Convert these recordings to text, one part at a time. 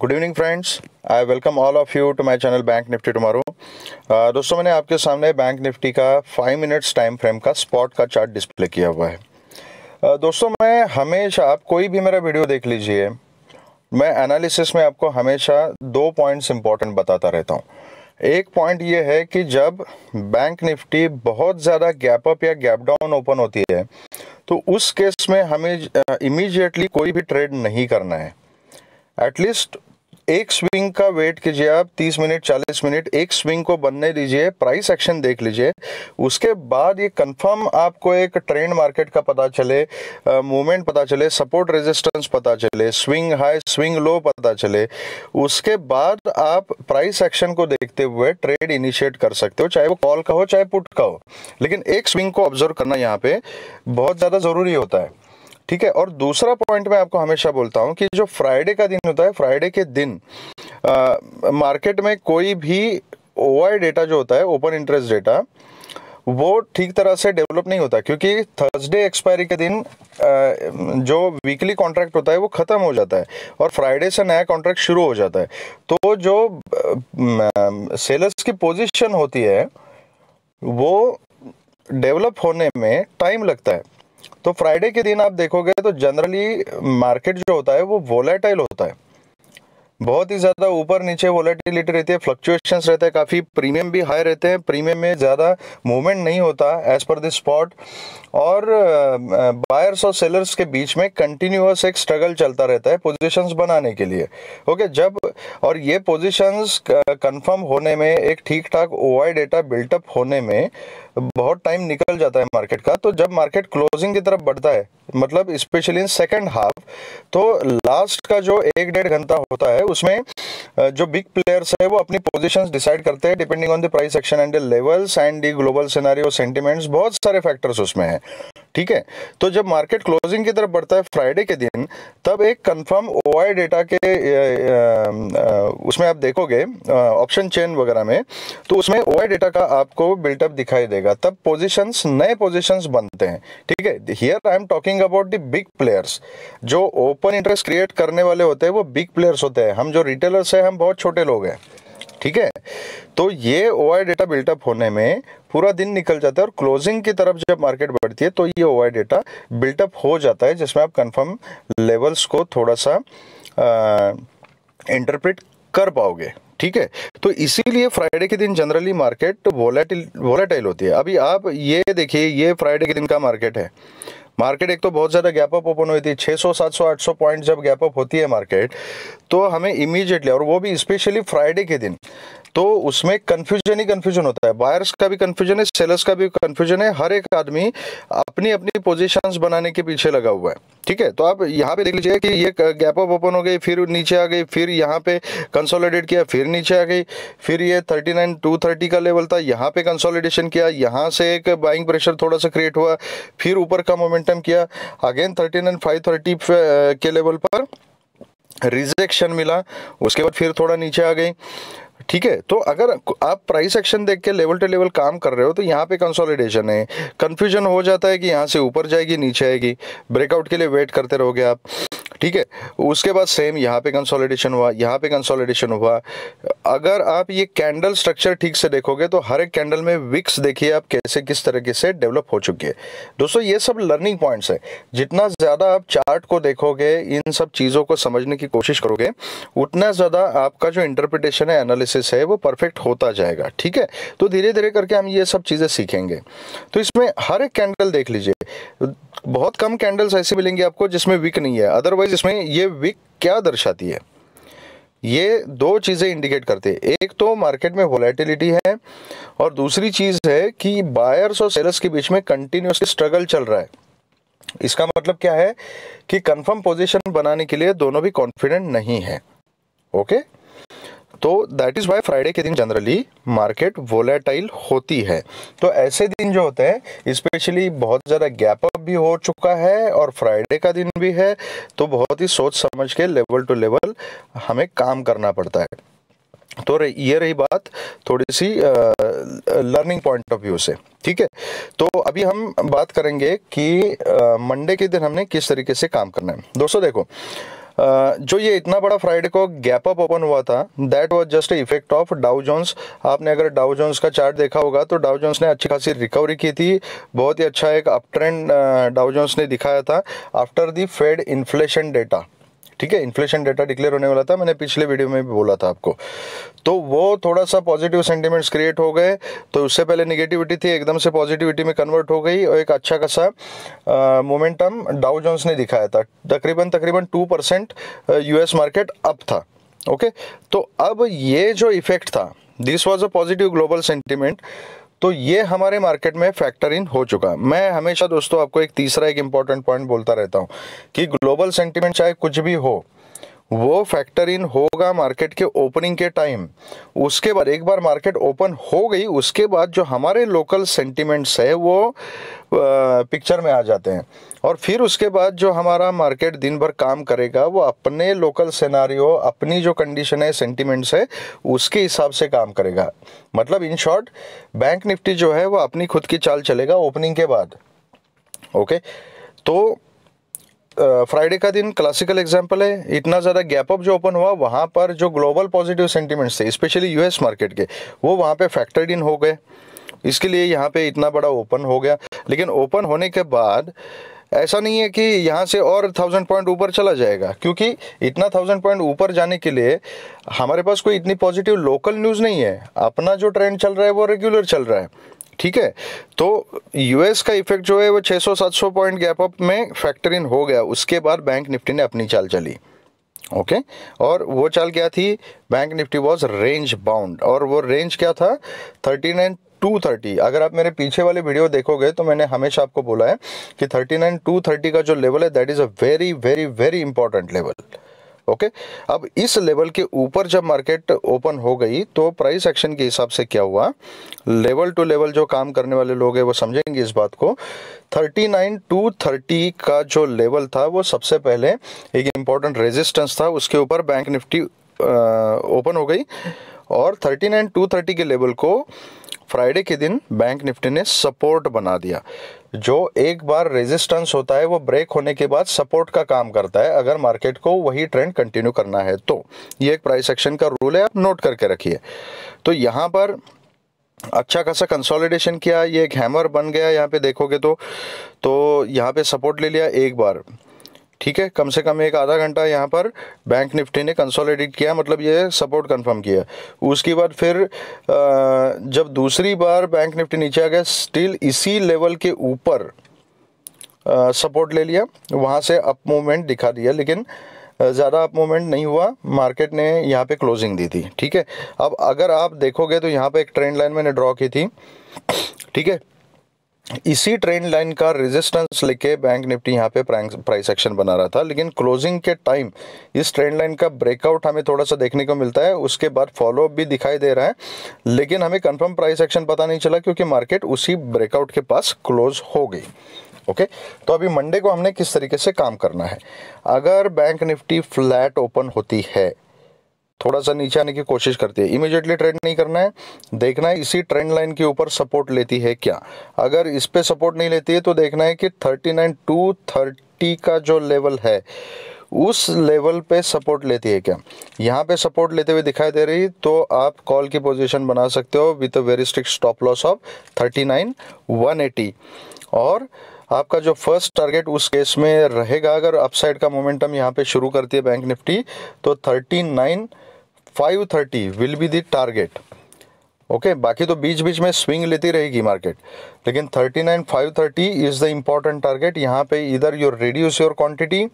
Good evening friends, I welcome all of you to my channel Bank Nifty tomorrow. दोस्तों, मैंने आपके सामने Bank Nifty का 5 मिनट्स टाइम फ्रेम का स्पॉट का चार्ट डिस्प्ले किया हुआ है। दोस्तों, मैं हमेशा, आप कोई भी मेरा वीडियो देख लीजिए, मैं एनालिसिस में आपको हमेशा 2 पॉइंट्स इंपॉर्टेंट बताता रहता हूँ। एक पॉइंट ये है कि जब बैंक निफ्टी बहुत ज़्यादा गैप अप या गैप डाउन ओपन होती है तो उस केस में हमें इमीडिएटली कोई भी ट्रेड नहीं करना है। एटलीस्ट एक स्विंग का वेट कीजिए, आप 30 मिनट 40 मिनट एक स्विंग को बनने दीजिए, प्राइस एक्शन देख लीजिए, उसके बाद ये कंफर्म आपको एक ट्रेंड मार्केट का पता चले, मूवमेंट पता चले, सपोर्ट रेजिस्टेंस पता चले, स्विंग हाई स्विंग लो पता चले, उसके बाद आप प्राइस एक्शन को देखते हुए ट्रेड इनिशिएट कर सकते हो, चाहे वो कॉल का हो चाहे पुट का हो। लेकिन एक स्विंग को ऑब्जर्व करना यहाँ पे बहुत ज़्यादा ज़रूरी होता है, ठीक है। और दूसरा पॉइंट मैं आपको हमेशा बोलता हूं कि जो फ्राइडे का दिन होता है, फ्राइडे के दिन मार्केट में कोई भी ओआई डेटा जो होता है, ओपन इंटरेस्ट डेटा, वो ठीक तरह से डेवलप नहीं होता, क्योंकि थर्सडे एक्सपायरी के दिन जो वीकली कॉन्ट्रैक्ट होता है वो ख़त्म हो जाता है और फ्राइडे से नया कॉन्ट्रैक्ट शुरू हो जाता है। तो जो सेलर्स की पोजीशन होती है वो डेवलप होने में टाइम लगता है। तो फ्राइडे के दिन आप देखोगे तो जनरली मार्केट जो होता है वो वोलेटाइल होता है, बहुत ही ज़्यादा ऊपर नीचे वोलेटिलिटी रहती है, फ्लक्चुएशंस रहते हैं, काफ़ी प्रीमियम भी हाई रहते हैं, प्रीमियम में ज़्यादा मूवमेंट नहीं होता एज पर दिस स्पॉट, और बायर्स और सेलर्स के बीच में कंटिन्यूअस एक स्ट्रगल चलता रहता है पोजीशंस बनाने के लिए। ओके, जब और ये पोजीशंस कंफर्म होने में, एक ठीक ठाक ओआई डेटा बिल्टअप होने में बहुत टाइम निकल जाता है मार्केट का। तो जब मार्केट क्लोजिंग की तरफ बढ़ता है, मतलब स्पेशली इन सेकंड हाफ, तो लास्ट का जो 1-1.5 घंटा होता है उसमें जो बिग प्लेयर्स है वो अपनी पोजीशंस डिसाइड करते हैं depending on the price action and the levels and the global scenario, sentiments, बहुत सारे फैक्टर्स उसमें हैं, ठीक है। तो जब मार्केट क्लोजिंग की तरफ बढ़ता है फ्राइडे के दिन, तब एक कंफर्म ओआई डेटा के उसमें आप देखोगे ऑप्शन चेन वगैरह में, तो उसमें ओआई डेटा का आपको बिल्टअप दिखाई देगा, तब पोजीशंस, नए पोजीशंस बनते हैं, ठीक है। Here I am talking about the big players. जो ओपन इंटरेस्ट क्रिएट करने वाले होते हैं वो बिग प्लेयर्स होते हैं, हम जो रिटेलर्स हैं हम बहुत छोटे लोग हैं, ठीक है। तो ये ओआई डेटा बिल्टअप होने में पूरा दिन निकल जाता है और क्लोजिंग की तरफ जब मार्केट बढ़ती है तो ये ओआई डेटा बिल्टअप हो जाता है, जिसमें आप कंफर्म लेवल्स को थोड़ा सा इंटरप्रेट कर पाओगे, ठीक है। तो इसीलिए फ्राइडे के दिन जनरली मार्केट वोलेटाइल होती है। अभी आप ये देखिए, ये फ्राइडे के दिन का मार्केट है। मार्केट एक तो बहुत ज़्यादा गैप अप ओपन हुई थी, 600 700 800 पॉइंट जब गैप अप होती है मार्केट, तो हमें इमीडिएटली, और वो भी स्पेशली फ्राइडे के दिन, तो उसमें कन्फ्यूजन ही कन्फ्यूजन होता है, बायर्स का भी कन्फ्यूजन है, सेलर्स का भी कन्फ्यूजन है, हर एक आदमी अपनी अपनी पोजीशंस बनाने के पीछे लगा हुआ है, ठीक है। तो आप यहाँ पे देख लीजिए कि ये गैप अप ओपन हो गई, फिर नीचे आ गई, फिर यहाँ पे कंसोलिडेट किया, फिर नीचे आ गई, फिर ये 39,230 का लेवल था, यहाँ पे कंसोलिडेशन किया, यहाँ से एक बाइंग प्रेशर थोड़ा सा क्रिएट हुआ, फिर ऊपर का मोमेंटम किया, अगेन 39,530 के लेवल पर रिजेक्शन मिला, उसके बाद फिर थोड़ा नीचे आ गई, ठीक है। तो अगर आप प्राइस एक्शन देख के लेवल टू लेवल काम कर रहे हो तो यहाँ पे कंसोलिडेशन है, कंफ्यूजन हो जाता है कि यहाँ से ऊपर जाएगी नीचे आएगी, ब्रेकआउट के लिए वेट करते रहोगे आप, ठीक है। उसके बाद सेम यहाँ पे कंसोलिडेशन हुआ, यहाँ पे कंसोलिडेशन हुआ। अगर आप ये कैंडल स्ट्रक्चर ठीक से देखोगे तो हर एक कैंडल में विक्स देखिए आप कैसे, किस तरीके से डेवलप हो चुकी है। दोस्तों, ये सब लर्निंग पॉइंट्स है, जितना ज़्यादा आप चार्ट को देखोगे, इन सब चीज़ों को समझने की कोशिश करोगे, उतना ज़्यादा आपका जो इंटरप्रिटेशन है, एनालिसिस है, वो परफेक्ट होता जाएगा, ठीक है। तो धीरे धीरे करके हम ये सब चीज़ें सीखेंगे। तो इसमें हर एक कैंडल देख लीजिए, बहुत कम कैंडल्स ऐसी मिलेंगी आपको जिसमें विक नहीं है, अदरवाइज इसमें ये विक क्या दर्शाती है, ये 2 चीज़ें इंडिकेट करते हैं। एक तो मार्केट में वोलेटिलिटी है और दूसरी चीज़ है कि बायर्स और सेलर्स के बीच में कंटिन्यूसली स्ट्रगल चल रहा है। इसका मतलब क्या है कि कंफर्म पोजीशन बनाने के लिए दोनों भी कॉन्फिडेंट नहीं है, ओके। तो दैट इज़ वाई फ्राइडे के दिन जनरली मार्केट वोलेटाइल होती है। तो ऐसे दिन जो होते हैं, स्पेशली बहुत ज़्यादा गैप अप भी हो चुका है और फ्राइडे का दिन भी है, तो बहुत ही सोच समझ के लेवल टू लेवल हमें काम करना पड़ता है। तो ये रही बात थोड़ी सी लर्निंग पॉइंट ऑफ व्यू से, ठीक है। तो अभी हम बात करेंगे कि मंडे के दिन हमने किस तरीके से काम करना है। दोस्तों देखो, जो ये इतना बड़ा फ्राइडे को गैप अप ओपन हुआ था, that was just effect of Dow Jones. आपने अगर डाउ जोन्स का चार्ट देखा होगा तो डाउ जोन्स ने अच्छी खासी रिकवरी की थी, बहुत ही अच्छा एक अप ट्रेंड डाउ जोन्स ने दिखाया था after the Fed inflation data. ठीक है, इन्फ्लेशन डेटा डिक्लेयर होने वाला था, मैंने पिछले वीडियो में भी बोला था आपको। तो वो थोड़ा सा पॉजिटिव सेंटिमेंट्स क्रिएट हो गए, तो उससे पहले नेगेटिविटी थी, एकदम से पॉजिटिविटी में कन्वर्ट हो गई और एक अच्छा खासा मोमेंटम डाउ जोन्स ने दिखाया था। तकरीबन 2% यूएस मार्केट अप था। ओके, तो अब ये जो इफेक्ट था, this was a positive global sentiment, तो ये हमारे मार्केट में फैक्टर इन हो चुका। मैं हमेशा दोस्तों आपको एक तीसरा एक इंपॉर्टेंट पॉइंट बोलता रहता हूँ कि ग्लोबल सेंटिमेंट चाहे कुछ भी हो, वो फैक्टर इन होगा मार्केट के ओपनिंग के टाइम। उसके बाद एक बार मार्केट ओपन हो गई, उसके बाद जो हमारे लोकल सेंटिमेंट्स है वो पिक्चर में आ जाते हैं, और फिर उसके बाद जो हमारा मार्केट दिन भर काम करेगा वो अपने लोकल सिनेरियो, अपनी जो कंडीशन है, सेंटिमेंट्स है, उसके हिसाब से काम करेगा। मतलब इन शॉर्ट, बैंक निफ्टी जो है वो अपनी खुद की चाल चलेगा ओपनिंग के बाद। ओके, तो फ्राइडे का दिन क्लासिकल एग्जांपल है। इतना ज़्यादा गैप अप जो ओपन हुआ, वहाँ पर जो ग्लोबल पॉजिटिव सेंटिमेंट्स थे, स्पेशली यूएस मार्केट के, वो वहाँ पे फैक्टर्ड इन हो गए, इसके लिए यहाँ पे इतना बड़ा ओपन हो गया। लेकिन ओपन होने के बाद ऐसा नहीं है कि यहाँ से और 1000 पॉइंट ऊपर चला जाएगा, क्योंकि इतना 1000 पॉइंट ऊपर जाने के लिए हमारे पास कोई इतनी पॉजिटिव लोकल न्यूज़ नहीं है। अपना जो ट्रेंड चल रहा है वो रेगुलर चल रहा है। ठीक है, तो यूएस का इफेक्ट जो है वो 600-700 पॉइंट गैप अप में फैक्टर इन हो गया। उसके बाद बैंक निफ्टी ने अपनी चाल चली। ओके, और वो चाल क्या थी? Bank Nifty was range bound, और वो रेंज क्या था? 39,230। अगर आप मेरे पीछे वाले वीडियो देखोगे तो मैंने हमेशा आपको बोला है कि 39,230 का जो लेवल है, that is a very very very important level. Okay, अब इस लेवल के ऊपर जब मार्केट ओपन हो गई तो प्राइस एक्शन के हिसाब से क्या हुआ, लेवल टू लेवल जो काम करने वाले लोग हैं वो समझेंगे इस बात को। 39,230 का जो लेवल था वो सबसे पहले एक इम्पॉर्टेंट रेजिस्टेंस था, उसके ऊपर बैंक निफ्टी ओपन हो गई, और 39,230 के लेवल को फ्राइडे के दिन बैंक निफ्टी ने सपोर्ट बना दिया। जो एक बार रेजिस्टेंस होता है वो ब्रेक होने के बाद सपोर्ट का काम करता है, अगर मार्केट को वही ट्रेंड कंटिन्यू करना है तो। ये एक प्राइस एक्शन का रूल है, आप नोट करके रखिए। तो यहाँ पर अच्छा खासा कंसोलिडेशन किया, ये एक हैमर बन गया। यहाँ पे देखोगे तो यहाँ पे सपोर्ट ले लिया एक बार। ठीक है, कम से कम एक आधा घंटा यहाँ पर बैंक निफ्टी ने कंसोलिडेट किया, मतलब ये सपोर्ट कंफर्म किया। उसके बाद फिर जब दूसरी बार बैंक निफ्टी नीचे आ गया, स्टिल इसी लेवल के ऊपर सपोर्ट ले लिया, वहाँ से अप मूवमेंट दिखा दिया, लेकिन ज़्यादा अप मूवमेंट नहीं हुआ, मार्केट ने यहाँ पे क्लोजिंग दी थी। ठीक है, अब अगर आप देखोगे तो यहाँ पे एक ट्रेंड लाइन मैंने ड्रॉ की थी। ठीक है, इसी ट्रेंड लाइन का रेजिस्टेंस लेके बैंक निफ्टी यहाँ पे प्राइस एक्शन बना रहा था, लेकिन क्लोजिंग के टाइम इस ट्रेंड लाइन का ब्रेकआउट हमें थोड़ा सा देखने को मिलता है। उसके बाद फॉलो अप भी दिखाई दे रहा है, लेकिन हमें कंफर्म प्राइस एक्शन पता नहीं चला, क्योंकि मार्केट उसी ब्रेकआउट के पास क्लोज हो गई। ओके, तो अभी मंडे को हमने किस तरीके से काम करना है। अगर बैंक निफ्टी फ्लैट ओपन होती है, थोड़ा सा नीचे आने की कोशिश करती है, इमीडिएटली ट्रेड नहीं करना है, देखना है इसी ट्रेंड लाइन के ऊपर सपोर्ट लेती है क्या। अगर इस पे सपोर्ट नहीं लेती है तो देखना है कि 39,230 का जो लेवल है उस लेवल पे सपोर्ट लेती है क्या। यहाँ पे सपोर्ट लेते हुए दिखाई दे रही तो आप कॉल की पोजीशन बना सकते हो with a very strict stop loss of 39,180, और आपका जो फर्स्ट टारगेट उस केस में रहेगा, अगर अपसाइड का मोमेंटम यहाँ पे शुरू करती है बैंक निफ्टी, तो 39,530 will be the target. Okay, बाकी तो बीच बीच में स्विंग लेती रहेगी मार्केट, लेकिन 39,530 इज द इम्पॉर्टेंट टारगेट। यहाँ पे इधर यू रिड्यूस योर क्वांटिटी,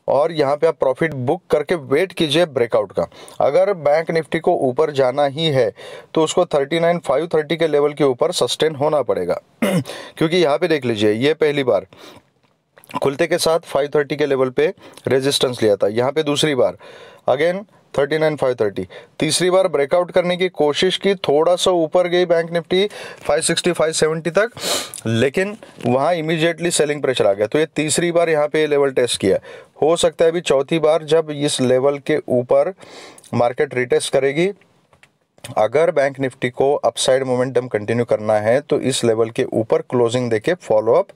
और यहाँ पे आप प्रॉफिट बुक करके वेट कीजिए ब्रेकआउट का। अगर बैंक निफ्टी को ऊपर जाना ही है तो उसको 39,530 के लेवल के ऊपर सस्टेन होना पड़ेगा क्योंकि यहाँ पे देख लीजिए, ये पहली बार खुलते के साथ 530 के लेवल पे रेजिस्टेंस लिया था, यहाँ पे दूसरी बार अगेन 39,530, तीसरी बार ब्रेकआउट करने की कोशिश की, थोड़ा सा ऊपर गई बैंक निफ्टी 560 570 तक, लेकिन वहाँ इमीडिएटली सेलिंग प्रेशर आ गया। तो ये तीसरी बार यहाँ पे लेवल टेस्ट किया। हो सकता है अभी चौथी बार जब इस लेवल के ऊपर मार्केट रिटेस्ट करेगी। अगर बैंक निफ्टी को अपसाइड मोमेंटम कंटिन्यू करना है तो इस लेवल के ऊपर क्लोजिंग देके फॉलो अप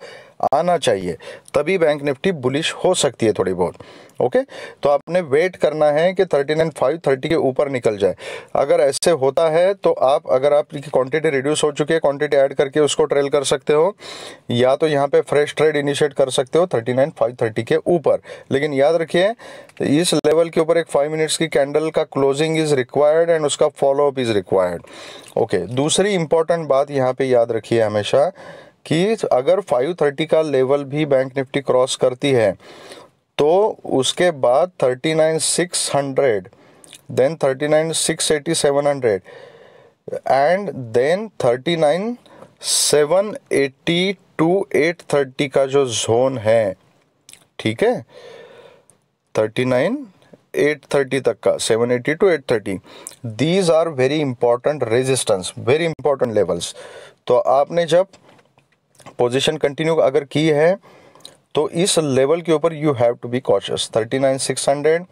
आना चाहिए, तभी बैंक निफ्टी बुलिश हो सकती है थोड़ी बहुत। ओके, तो आपने वेट करना है कि 39,530 के ऊपर निकल जाए। अगर ऐसे होता है तो आप, अगर आपकी क्वांटिटी रिड्यूस हो चुकी है, क्वांटिटी ऐड करके उसको ट्रेल कर सकते हो, या तो यहाँ पे फ्रेश ट्रेड इनिशिएट कर सकते हो 39,530 के ऊपर। लेकिन याद रखिए इस लेवल के ऊपर एक 5 मिनट्स की कैंडल का क्लोजिंग इज रिक्वायर्ड एंड उसका फॉलोअप इज रिक्वायर्ड। ओके, दूसरी इंपॉर्टेंट बात यहाँ पे याद रखिए हमेशा कि अगर 530 का लेवल भी बैंक निफ्टी क्रॉस करती है तो उसके बाद 39,600, देन 39,680, 700 एंड देन 39,780 टू 830 का जो जोन है, ठीक है, 39,830 तक का, 780 to 830, these are very important resistance, very important levels. तो आपने जब पोजीशन कंटिन्यू अगर की है तो इस लेवल के ऊपर you have to be cautious. 39,600,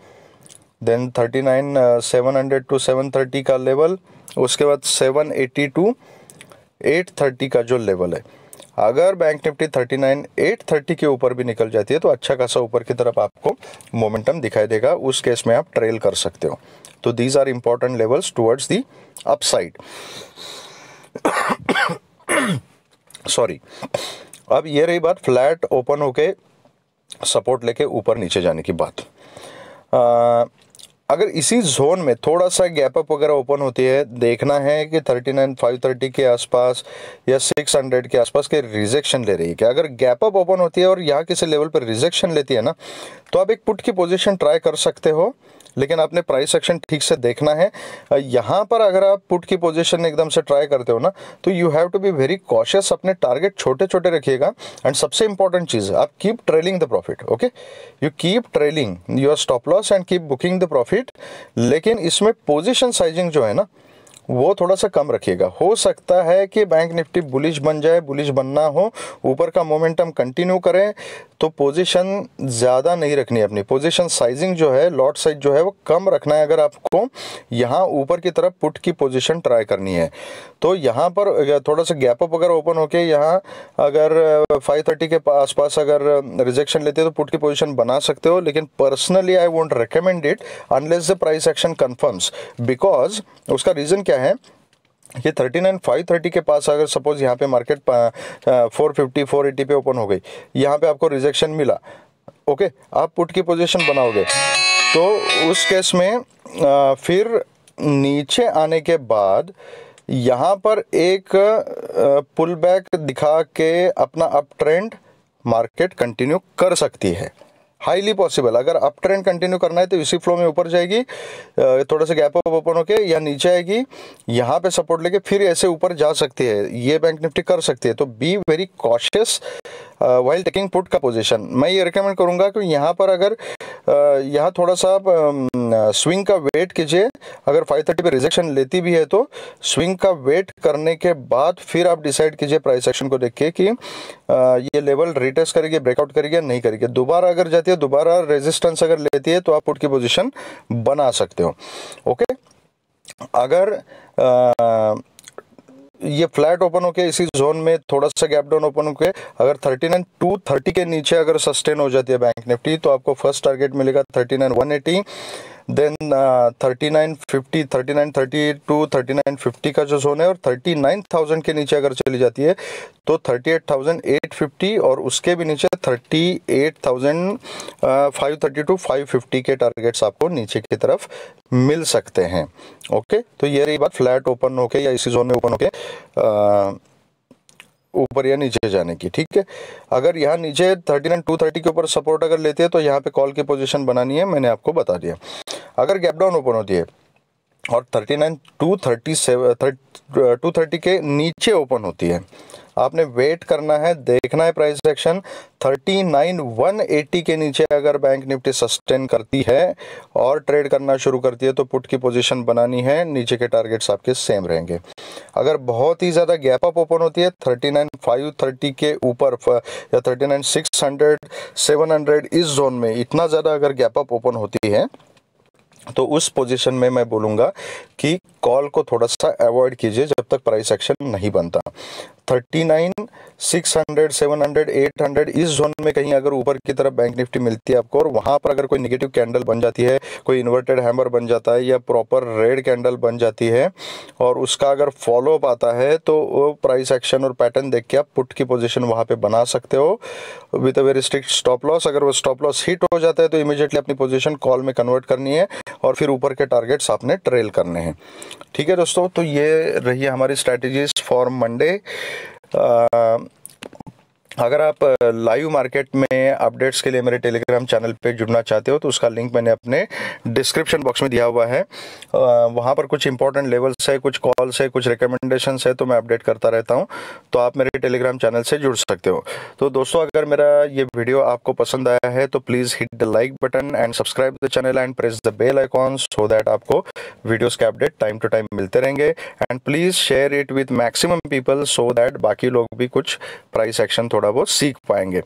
then 39,700 to 730 का लेवल, उसके बाद 780 टू 830 का जो लेवल है। अगर बैंक निफ्टी 39,830 के ऊपर भी निकल जाती है तो अच्छा खासा ऊपर की तरफ आपको मोमेंटम दिखाई देगा, उस केस में आप ट्रेल कर सकते हो। तो these are important levels towards the upside. Sorry, अब ये रही बात फ्लैट ओपन होके सपोर्ट लेके ऊपर नीचे जाने की बात। अगर इसी जोन में थोड़ा सा गैप अप वगैरह ओपन होती है, देखना है कि 39,530 के आसपास या 600 के आसपास के रिजेक्शन ले रही है क्या। अगर गैप अप ओपन होती है और यहाँ किसी लेवल पर रिजेक्शन लेती है ना, तो आप एक पुट की पोजीशन ट्राई कर सकते हो, लेकिन आपने प्राइस एक्शन ठीक से देखना है। यहाँ पर अगर आप पुट की पोजीशन एकदम से ट्राई करते हो ना, तो you have to be very cautious, अपने टारगेट छोटे छोटे रखिएगा। एंड सबसे इंपॉर्टेंट चीज़, आप keep trailing the profit. Okay, you keep trailing your stop loss and keep booking the profit. लेकिन इसमें पोजीशन साइजिंग जो है ना, वो थोड़ा सा कम रखिएगा। हो सकता है कि बैंक निफ्टी बुलिश बन जाए, बुलिश बनना हो, ऊपर का मोमेंटम कंटिन्यू करें, तो पोजीशन ज़्यादा नहीं रखनी है। अपनी पोजीशन साइजिंग जो है, लॉट साइज जो है, वो कम रखना है अगर आपको यहाँ ऊपर की तरफ पुट की पोजीशन ट्राई करनी है। तो यहाँ पर थोड़ा सा गैप अप अगर ओपन होके यहाँ अगर 530 के आसपास अगर रिजेक्शन लेते हो तो पुट की पोजीशन बना सकते हो। लेकिन personally I won't recommend it unless the price action confirms, because उसका रीज़न क्या है कि 39,530 के पास अगर सपोज यहाँ पे मार्केट 450 480 पे ओपन हो गई, यहाँ पे आपको रिजेक्शन मिला, ओके, आप पुट की पोजीशन बनाओगे, तो उस केस में फिर नीचे आने के बाद यहाँ पर एक पुल बैक दिखा के अपना अप ट्रेंड मार्केट कंटिन्यू कर सकती है। हाईली पॉसिबल, अगर अप ट्रेंड कंटिन्यू करना है तो इसी फ्लो में ऊपर जाएगी, थोड़ा सा गैप अप ओपन होके या नीचे आएगी, यहाँ पे सपोर्ट लेके फिर ऐसे ऊपर जा सकती है, ये बैंक निफ्टी कर सकती है। तो B very cautious while taking put का पोजीशन। मैं ये रिकमेंड करूँगा कि यहाँ पर अगर यहाँ थोड़ा सा स्विंग का वेट कीजिए। अगर 530 पे रिजेक्शन लेती भी है तो स्विंग का वेट करने के बाद फिर आप डिसाइड कीजिए प्राइस एक्शन को देख के कि ये लेवल रिटेस्ट करेगी, ब्रेकआउट करेगी या नहीं करेगी। दोबारा अगर जाती है, दोबारा रेजिस्टेंस अगर लेती है तो आप पुट की पोजीशन बना सकते हो। ओके, अगर ये फ्लैट ओपन होके इसी जोन में थोड़ा सा गैप डाउन ओपन होके अगर 39,230 के नीचे अगर सस्टेन हो जाती है बैंक निफ्टी, तो आपको फर्स्ट टारगेट मिलेगा 39,180, देन 39,50, 39,30 टू 39,50 का जो जोन है, और 39,000 के नीचे अगर चली जाती है तो 38,850 और उसके भी नीचे 38,530 टू 550 के टारगेट्स आपको नीचे की तरफ मिल सकते हैं। ओके, तो ये रही बात फ्लैट ओपन होके या इसी जोन में ओपन होके ऊपर या नीचे जाने की। ठीक है, अगर यहाँ नीचे 39,230 के ऊपर सपोर्ट अगर लेते हैं तो यहाँ पे कॉल की पोजीशन बनानी है, मैंने आपको बता दिया। अगर गैप डाउन ओपन होती है और 39,230 के नीचे ओपन होती है, आपने वेट करना है, देखना है प्राइस एक्शन। 39,180 के नीचे अगर बैंक निफ्टी सस्टेन करती है और ट्रेड करना शुरू करती है तो पुट की पोजीशन बनानी है, नीचे के टारगेट्स आपके सेम रहेंगे। अगर बहुत ही ज़्यादा गैप अप ओपन होती है 39,530 के ऊपर या 39,600 700 इस जोन में इतना ज़्यादा अगर गैप अप ओपन होती है तो उस पोजीशन में मैं बोलूँगा कि कॉल को थोड़ा सा अवॉइड कीजिए जब तक प्राइस एक्शन नहीं बनता। 39, 600, 700, 800 इस जोन में कहीं अगर ऊपर की तरफ बैंक निफ्टी मिलती है आपको, और वहां पर अगर कोई नेगेटिव कैंडल बन जाती है, कोई इन्वर्टेड हैमर बन जाता है या प्रॉपर रेड कैंडल बन जाती है और उसका अगर फॉलो अप आता है, तो वो प्राइस एक्शन और पैटर्न देख के आप पुट की पोजीशन वहां पे बना सकते हो with a very strict stop loss. अगर वो स्टॉप लॉस हिट हो जाता है तो इमीडिएटली अपनी पोजीशन कॉल में कन्वर्ट करनी है और फिर ऊपर के टारगेट्स आपने ट्रेल करने हैं। ठीक है दोस्तों, तो ये रही हमारी स्ट्रैटेजीज फॉर मंडे। अगर आप लाइव मार्केट में अपडेट्स के लिए मेरे टेलीग्राम चैनल पे जुड़ना चाहते हो तो उसका लिंक मैंने अपने डिस्क्रिप्शन बॉक्स में दिया हुआ है। वहाँ पर कुछ इंपॉर्टेंट लेवल्स है, कुछ कॉल्स है, कुछ रिकमेंडेशंस है, तो मैं अपडेट करता रहता हूँ, तो आप मेरे टेलीग्राम चैनल से जुड़ सकते हो। तो दोस्तों, अगर मेरा ये वीडियो आपको पसंद आया है तो please hit the like button and subscribe the channel and press the bell icon so that आपको वीडियोज़ के अपडेट टाइम टू टाइम मिलते रहेंगे। And please share it with maximum people so that बाकी लोग भी कुछ प्राइस एक्शन थोड़ा बहुत सीख पाएंगे।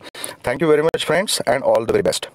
Thank you very much friends and all the very best.